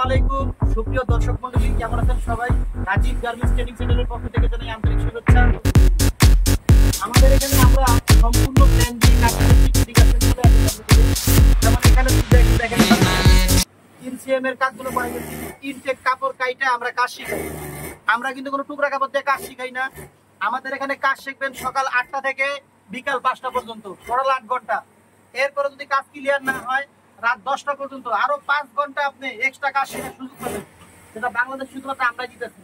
আলাইকুম সুপ্রিয় দর্শক মণ্ডলী, কেমন আছেন সবাই? রাজীব গার্মেন্টস ট্রেনিং সেন্টারের পক্ষ থেকে জানাই আন্তরিক শুভেচ্ছা। আমাদের এখানে আমরা সম্পূর্ণ প্ল্যান দিয়ে কাজ করছি। যেমন এখানে দেখেন ইনসিএম এর কাজগুলো করে গেছি। ইনটেক কাপড় কাইটা আমরা কাজ শিখাই। আমরা কিন্তু কোনো টুকরা কাপড় দিয়ে কাজ শিখাই না। আমাদের এখানে কাজ শিখবেন সকাল 8টা থেকে বিকাল 5টা পর্যন্ত, টোটাল 8 ঘন্টা। এরপরে যদি কাজ ক্লিয়ার না হয় রাত 10টা পর্যন্ত আরো 5 ঘন্টা আপনি এক্সট্রা কাজ শেখার সুযোগ পাবেন, যেটা বাংলাদেশ শুধুমাত্র আমরা দিতেছি।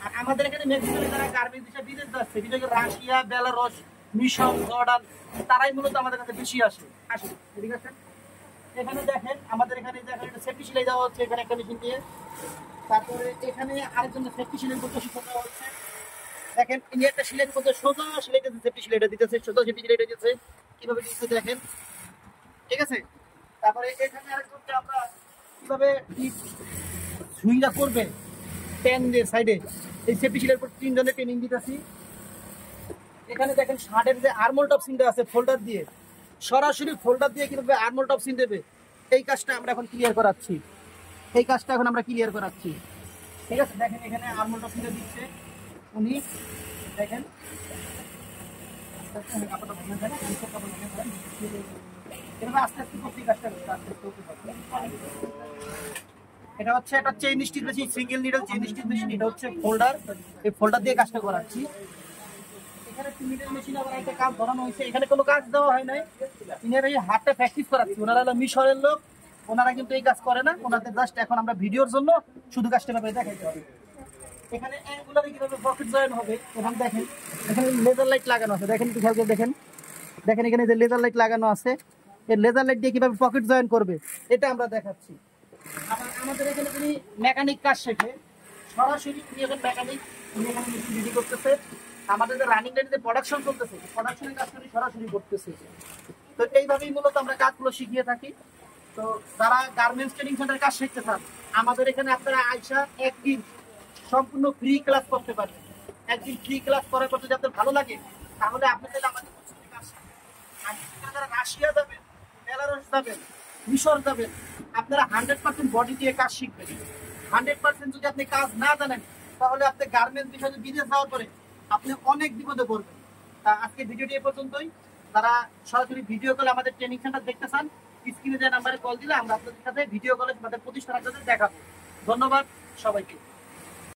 আর আমাদের এখানে ম্যাক্সিমাম যারা গার্মেন্টস হিসেবে বিদেশ যাচ্ছে, বিদেশ রাশিয়া, বেলারুশ, মিশর, জর্ডান, তারাই মূলত আমাদের কাছে বেশি আসে। ঠিক আছে, এখানে দেখেন আমাদের এখানে সেফটি সেলাই দেওয়া হচ্ছে, এখানে একটা মেশিন দিয়ে। তারপরে এখানে আরেকজন সেফটি সেলাই করতে শিখতে হচ্ছে। দেখেন ইনি একটা সেলাই করতে সোজা সেলাইটা সেফটি সেলাইটা দিতেছে, সোজা সেফটি সেলাইটা দিতেছে, কিভাবে দিতেছে দেখেন। ঠিক আছে, তারপরে এখানে আরেকজনকে আমরা কিভাবে সুইংটা করবে পেন দিয়ে সাইডে, এই সেফটি সেলাইয়ের উপর 3 জনের ট্রেনিং দিতেছি। এখানে দেখেন শার্টের যে আর্মল টপ সিনটা আছে ফোল্ডার দিয়ে, সরাসরি ফোল্ডার দিয়ে কিভাবে আর্মল টপ সিন দেবে, এই কাজটা আমরা এখন ক্লিয়ার করাচ্ছি। এই কাজটা এখন আমরা ক্লিয়ার করাচ্ছি। ঠিক আছে, দেখেন এখানে আর্মল টপ সিনটা দিচ্ছে উনি। দেখেন আস্তে আস্তে করতে কাজটা এটা হচ্ছে একটা chain stitch machine, single needle chain stitch machine. এটা হচ্ছে ফোল্ডার, এই ফোল্ডার দিয়ে কাজটা করাচ্ছি। এখানে নিডল মেশিন আবার একটা কাজ ধরানো হয়েছে, এখানে কোনো কাজ দেওয়া হয় নাই, ইনারা এই হাতটা প্র্যাকটিস করাচ্ছি। ওনারা হলো মিশরের লোক, ওনারা কিন্তু এই কাজ করে না, ওনাদের জাস্ট এখন আমরা ভিডিওর জন্য শুধু কাজটা ভাবে দেখাইতে হবে। এখানে অ্যাঙ্গুলারে কিভাবে পকেট জয়েন হবে এবং দেখেন এখানে লেজার লাইট লাগানো আছে, দেখেন একটু খেয়াল করে দেখেন। দেখেন এখানে যে লেজার লাইট লাগানো আছে, এই লেজার লাইট দিয়ে কিভাবে পকেট জয়েন করবে এটা আমরা দেখাচ্ছি। আবার আমাদের এখানে যিনি মেকানিক কাজ শেখে, সরাসরি উনি এখন মেকানিক, উনি এখানে মেশিন রেডি করতেছে। আমাদের যে রানিং লাইনে যে প্রোডাকশন চলতেছে, প্রোডাকশনের কাজ উনি সরাসরি করতেছে। তো এইভাবেই মূলত আমরা কাজগুলো শিখিয়ে থাকি। তো যারা গার্মেন্টস ট্রেনিং সেন্টারে কাজ শিখতে চান, আমাদের এখানে আপনারা আইসা একদিন সম্পূর্ণ ফ্রি ক্লাস করতে পারবেন। একদিন ফ্রি ক্লাস করার পর যদি আপনার ভালো লাগে, তাহলে আপনি চাইলে আমাদের কাজ শিখবেন। আর যারা রাশিয়া যাবেন, বেলারুশ যাবেন, মিশর যাবেন, আপনারা 100% বডি দিয়ে কাজ শিখবেন। 100% যদি আপনি কাজ না জানেন, তাহলে আপনি গার্মেন্টস বিষয়ে বিদেশ যাওয়ার পরে আপনি অনেক বিপদে পড়বেন। তা আজকে ভিডিওটি এ পর্যন্তই। যারা সরাসরি ভিডিও কলে আমাদের ট্রেনিং সেন্টার দেখতে চান, স্ক্রিনে যে নাম্বারে কল দিলে আমরা আপনাদের সাথে ভিডিও কলে আমাদের প্রতিষ্ঠান আপনাদের দেখাবো। ধন্যবাদ সবাইকে।